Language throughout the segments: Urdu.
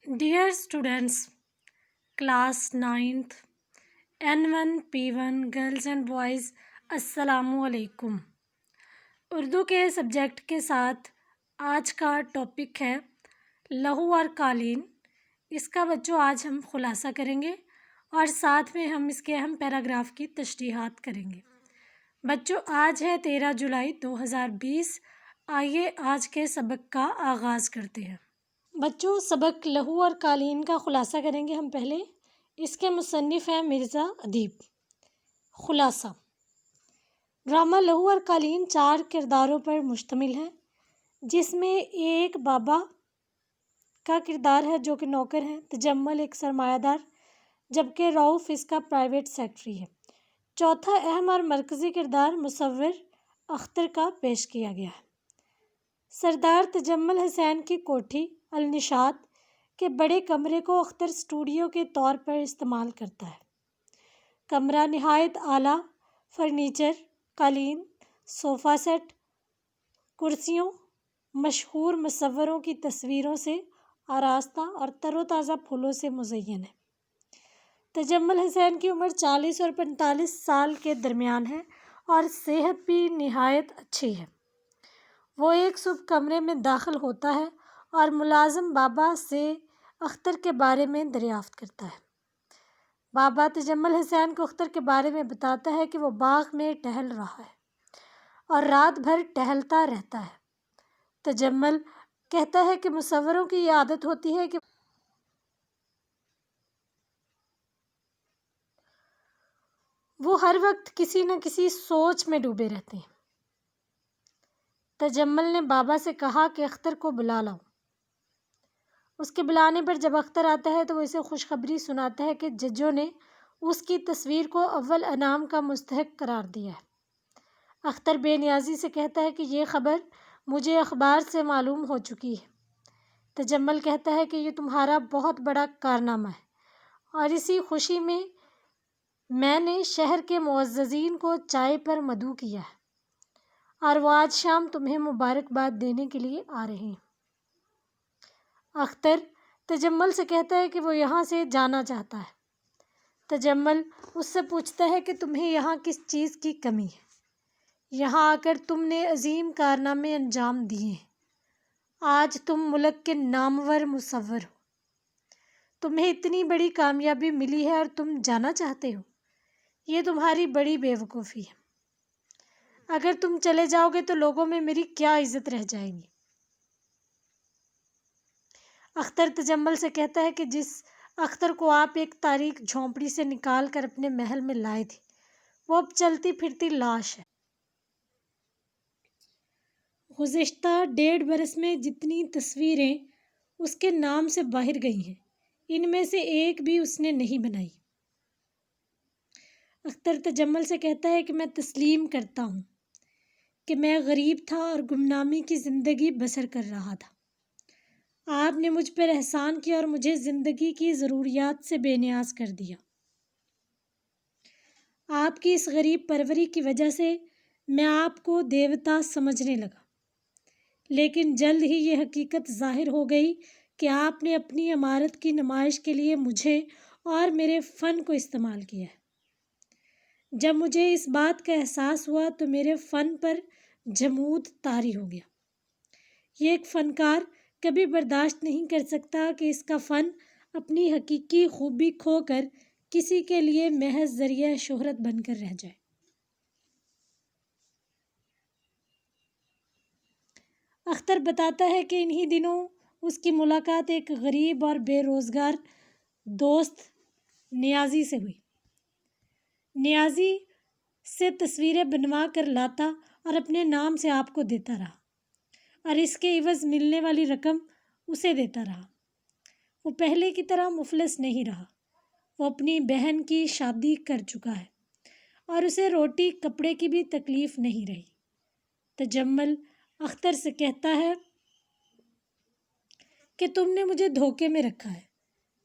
Dear students, class 9th, N1, P1, girls and boys, السلام علیکم. اردو کے سبجیکٹ کے ساتھ آج کا ٹاپک ہے لہو اور قالین. اس کا بچوں آج ہم خلاصہ کریں گے اور ساتھ میں ہم اس کے اہم پیراگراف کی تشریحات کریں گے. بچوں آج ہے 13 جولائی 2020. آئیے آج کے سبق کا آغاز کرتے ہیں. بچوں سبق لہو اور قالین کا خلاصہ کریں گے ہم پہلے. اس کے مصنف ہیں مرزا ادیب. خلاصہ: ڈرامہ لہو اور قالین 4 کرداروں پر مشتمل ہے، جس میں ایک بابا کا کردار ہے جو کہ نوکر ہیں، تجمل ایک سرمایہ دار، جبکہ رؤف اس کا پرائیویٹ سیکرٹری ہے. چوتھا اہم اور مرکزی کردار مصور اختر کا پیش کیا گیا ہے. سردار تجمل حسین کی کوٹھی النشاط کے بڑے کمرے کو اختر اسٹوڈیو کے طور پر استعمال کرتا ہے. کمرہ نہایت اعلیٰ فرنیچر، قالین، صوفہ سیٹ، کرسیوں، مشہور مصوروں کی تصویروں سے آراستہ اور تر و تازہ پھولوں سے مزین ہے. تجمل حسین کی عمر 40 اور 45 سال کے درمیان ہے اور صحت بھی نہایت اچھی ہے. وہ ایک صبح کمرے میں داخل ہوتا ہے اور ملازم بابا سے اختر کے بارے میں دریافت کرتا ہے. بابا تجمل حسین کو اختر کے بارے میں بتاتا ہے کہ وہ باغ میں ٹہل رہا ہے اور رات بھر ٹہلتا رہتا ہے. تجمل کہتا ہے کہ مصوروں کی یہ عادت ہوتی ہے کہ وہ ہر وقت کسی نہ کسی سوچ میں ڈوبے رہتے ہیں. تجمل نے بابا سے کہا کہ اختر کو بلا لاؤ. اس کے بلانے پر جب اختر آتا ہے تو وہ اسے خوشخبری سناتا ہے کہ ججوں نے اس کی تصویر کو اول انعام کا مستحق قرار دیا ہے. اختر بے نیازی سے کہتا ہے کہ یہ خبر مجھے اخبار سے معلوم ہو چکی ہے. تجمل کہتا ہے کہ یہ تمہارا بہت بڑا کارنامہ ہے اور اسی خوشی میں نے شہر کے معززین کو چائے پر مدعو کیا ہے اور وہ آج شام تمہیں مبارکباد دینے کے لیے آ رہے ہیں. اختر تجمل سے کہتا ہے کہ وہ یہاں سے جانا چاہتا ہے. تجمل اس سے پوچھتا ہے کہ تمہیں یہاں کس چیز کی کمی ہے؟ یہاں آ کر تم نے عظیم کارنامے انجام دیے ہیں. آج تم ملک کے نامور مصور ہو. تمہیں اتنی بڑی کامیابی ملی ہے اور تم جانا چاہتے ہو. یہ تمہاری بڑی بے وقوفی ہے. اگر تم چلے جاؤ گے تو لوگوں میں میری کیا عزت رہ جائے گی؟ اختر تجمل سے کہتا ہے کہ جس اختر کو آپ ایک تاریک جھونپڑی سے نکال کر اپنے محل میں لائے تھے وہ اب چلتی پھرتی لاش ہے. گزشتہ 1.5 برس میں جتنی تصویریں اس کے نام سے باہر گئی ہیں ان میں سے ایک بھی اس نے نہیں بنائی. اختر تجمل سے کہتا ہے کہ میں تسلیم کرتا ہوں کہ میں غریب تھا اور گمنامی کی زندگی بسر کر رہا تھا. آپ نے مجھ پر احسان کیا اور مجھے زندگی کی ضروریات سے بے نیاز کر دیا. آپ کی اس غریب پروری کی وجہ سے میں آپ کو دیوتا سمجھنے لگا، لیکن جلد ہی یہ حقیقت ظاہر ہو گئی کہ آپ نے اپنی عمارت کی نمائش کے لیے مجھے اور میرے فن کو استعمال کیا ہے. جب مجھے اس بات کا احساس ہوا تو میرے فن پر جمود طاری ہو گیا. یہ ایک فنکار کبھی برداشت نہیں کر سکتا کہ اس کا فن اپنی حقیقی خوبی کھو کر کسی کے لیے محض ذریعہ شہرت بن کر رہ جائے. اختر بتاتا ہے کہ انہی دنوں اس کی ملاقات ایک غریب اور بے روزگار دوست نیازی سے ہوئی. نیازی سے تصویریں بنوا کر لاتا اور اپنے نام سے آپ کو دیتا رہا اور اس کے عوض ملنے والی رقم اسے دیتا رہا. وہ پہلے کی طرح مفلس نہیں رہا. وہ اپنی بہن کی شادی کر چکا ہے اور اسے روٹی کپڑے کی بھی تکلیف نہیں رہی. تجمل اختر سے کہتا ہے کہ تم نے مجھے دھوکے میں رکھا ہے.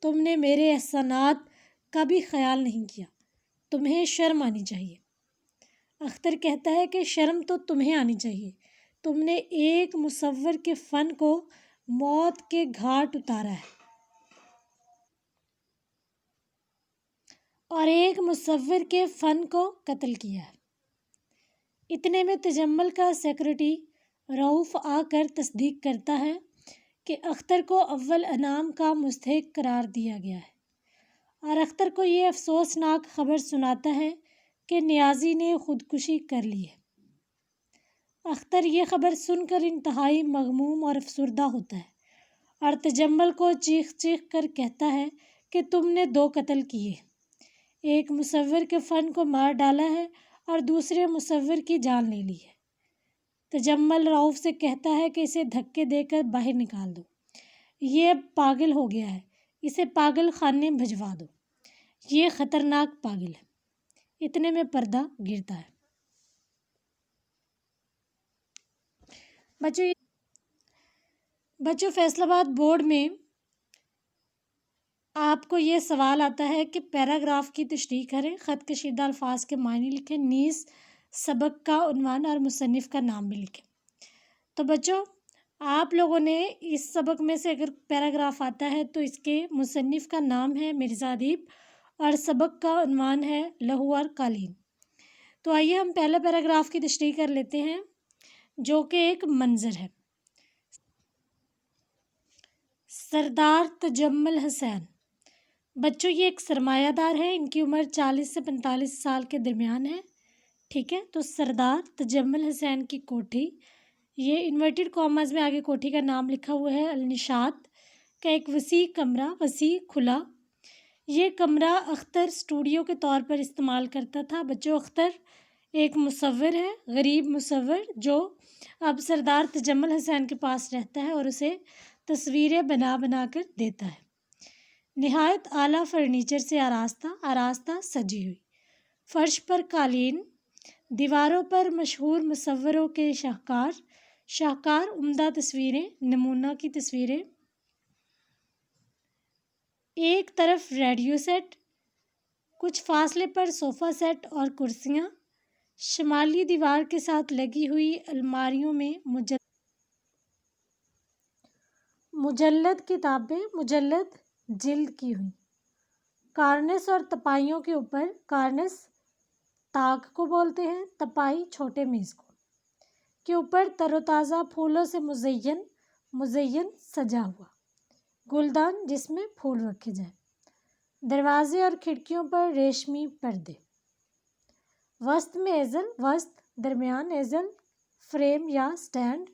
تم نے میرے احسانات کا بھی خیال نہیں کیا. تمہیں شرم آنی چاہیے. اختر کہتا ہے کہ شرم تو تمہیں آنی چاہیے. تم نے ایک مصور کے فن کو موت کے گھاٹ اتارا ہے. اور ایک مصور کے فن کو قتل کیا ہے۔ اتنے میں تجمل کا سیکرٹری رؤف آ کر تصدیق کرتا ہے کہ اختر کو اول انعام کا مستحق قرار دیا گیا ہے، اور اختر کو یہ افسوسناک خبر سناتا ہے کہ نیازی نے خودکشی کر لی ہے۔ اختر یہ خبر سن کر انتہائی مغموم اور افسردہ ہوتا ہے اور تجمل کو چیخ چیخ کر کہتا ہے کہ تم نے 2 قتل کیے، ایک مصور کے فن کو مار ڈالا ہے اور دوسرے مصور کی جان لے لی ہے۔ تجمل رؤف سے کہتا ہے کہ اسے دھکے دے کر باہر نکال دو، یہ اب پاگل ہو گیا ہے، اسے پاگل خانے بھجوا دو، یہ خطرناک پاگل ہے۔ اتنے میں پردہ گرتا ہے۔ بچوں فیصل آباد بورڈ میں آپ کو یہ سوال آتا ہے کہ پیراگراف کی تشریح کریں، خط کشیدہ الفاظ کے معنی لکھیں، نیز سبق کا عنوان اور مصنف کا نام بھی لکھیں۔ تو بچوں آپ لوگوں نے اس سبق میں سے اگر پیراگراف آتا ہے تو اس کے مصنف کا نام ہے مرزا ادیب اور سبق کا عنوان ہے لہو اور قالین۔ تو آئیے ہم پہلا پیراگراف کی تشریح کر لیتے ہیں جو کہ ایک منظر ہے۔ سردار تجمل حسین، بچوں یہ ایک سرمایہ دار ہے، ان کی عمر 40 سے 45 سال کے درمیان ہے، ٹھیک ہے۔ تو سردار تجمل حسین کی کوٹھی، یہ انورٹڈ کاماز میں آگے کوٹھی کا نام لکھا ہوا ہے، النشاط کا ایک وسیع کمرہ، وسیع کھلا۔ یہ کمرہ اختر اسٹوڈیو کے طور پر استعمال کرتا تھا۔ بچوں اختر ایک مصور ہے، غریب مصور، جو اب سردار تجمل حسین کے پاس رہتا ہے اور اسے تصویریں بنا بنا کر دیتا ہے۔ نہایت اعلیٰ فرنیچر سے آراستہ سجی ہوئی، فرش پر قالین، دیواروں پر مشہور مصوروں کے شاہکار عمدہ تصویریں، نمونہ کی تصویریں، ایک طرف ریڈیو سیٹ، کچھ فاصلے پر صوفہ سیٹ اور کرسیاں، شمالی دیوار کے ساتھ لگی ہوئی الماریوں میں مجلد کتابیں، مجلد جلد کی ہوئی، کارنس اور تپائیوں کے اوپر، کارنس طاق کو بولتے ہیں، تپائی چھوٹے میز کو، کے اوپر تر و تازہ پھولوں سے مزین سجا ہوا گلدان جس میں پھول رکھے جائیں، دروازے اور کھڑکیوں پر ریشمی پردے، وسط میں ایزل، وسط درمیان ایزل، فریم یا سٹینڈ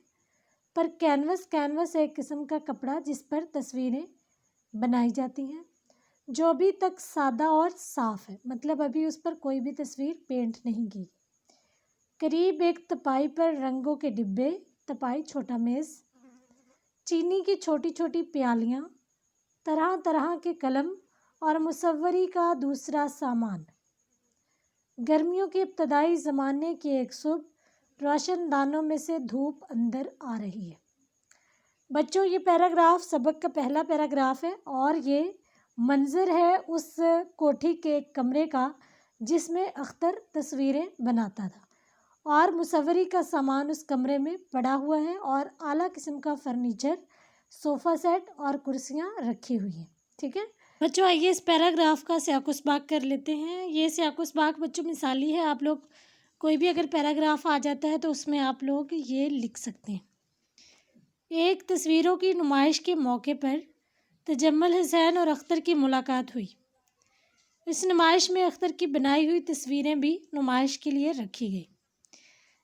پر کینوس ایک قسم کا کپڑا جس پر تصویریں بنائی جاتی ہیں، جو ابھی تک سادہ اور صاف ہے، مطلب ابھی اس پر کوئی بھی تصویر پینٹ نہیں کی۔ قریب ایک تپائی پر رنگوں کے ڈبے، تپائی چھوٹا میز، چینی کی چھوٹی چھوٹی پیالیاں، طرح طرح کے قلم اور مصوری کا دوسرا سامان۔ گرمیوں کے ابتدائی زمانے کی ایک صبح، روشن دانوں میں سے دھوپ اندر آ رہی ہے۔ بچوں یہ پیراگراف سبق کا پہلا پیراگراف ہے اور یہ منظر ہے اس کوٹھی کے ایک کمرے کا جس میں اختر تصویریں بناتا تھا، اور مصوری کا سامان اس کمرے میں پڑا ہوا ہے اور اعلیٰ قسم کا فرنیچر، صوفہ سیٹ اور کرسیاں رکھی ہوئی ہیں، ٹھیک ہے۔ بچوں آئیے اس پیراگراف کا سیاق و سباق کر لیتے ہیں۔ یہ سیاق و سباق بچوں مثالی ہے، آپ لوگ کوئی بھی اگر پیراگراف آ جاتا ہے تو اس میں آپ لوگ یہ لکھ سکتے ہیں۔ ایک تصویروں کی نمائش کے موقع پر تجمل حسین اور اختر کی ملاقات ہوئی۔ اس نمائش میں اختر کی بنائی ہوئی تصویریں بھی نمائش کے لیے رکھی گئی،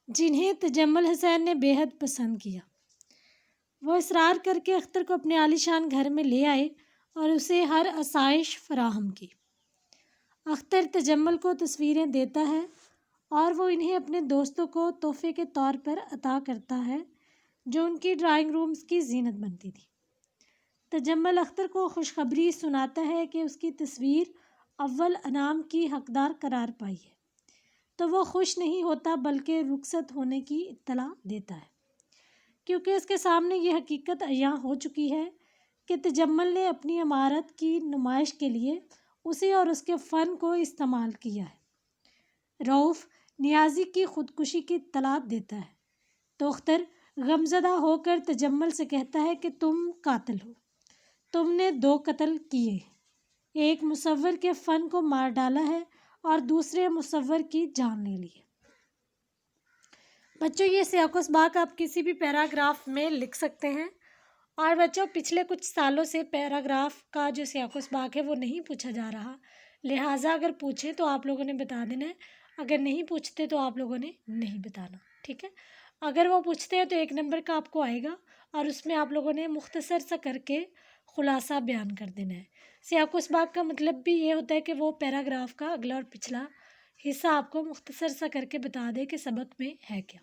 جنہیں تجمل حسین نے بے حد پسند کیا۔ وہ اصرار کر کے اختر کو اپنے عالیشان گھر میں لے آئے اور اسے ہر آسائش فراہم کی۔ اختر تجمل کو تصویریں دیتا ہے اور وہ انہیں اپنے دوستوں کو تحفے کے طور پر عطا کرتا ہے، جو ان کی ڈرائنگ رومز کی زینت بنتی تھی۔ تجمل اختر کو خوشخبری سناتا ہے کہ اس کی تصویر اول انعام کی حقدار قرار پائی ہے، تو وہ خوش نہیں ہوتا بلکہ رخصت ہونے کی اطلاع دیتا ہے، کیونکہ اس کے سامنے یہ حقیقت عیاں ہو چکی ہے کہ تجمل نے اپنی عمارت کی نمائش کے لیے اسے اور اس کے فن کو استعمال کیا ہے۔ رؤف نیازی کی خودکشی کی اطلاع دیتا ہے تو اختر غمزدہ ہو کر تجمل سے کہتا ہے کہ تم قاتل ہو، تم نے 2 قتل کیے۔ ایک مصور کے فن کو مار ڈالا ہے اور دوسرے مصور کی جان لے لی ہے۔ بچوں یہ سیاق و سباق آپ کسی بھی پیراگراف میں لکھ سکتے ہیں، اور بچوں پچھلے کچھ سالوں سے پیراگراف کا جو سیاق و سباق ہے وہ نہیں پوچھا جا رہا، لہٰذا اگر پوچھیں تو آپ لوگوں نے بتا دینا ہے، اگر نہیں پوچھتے تو آپ لوگوں نے نہیں بتانا، ٹھیک ہے؟ اگر وہ پوچھتے ہیں تو 1 نمبر کا آپ کو آئے گا، اور اس میں آپ لوگوں نے مختصر سا کر کے خلاصہ بیان کر دینا ہے۔ سیاق و سباق کا مطلب بھی یہ ہوتا ہے کہ وہ پیراگراف کا اگلا اور پچھلا حصہ آپ کو مختصر سا کر کے بتا دے کہ سبق میں ہے کیا۔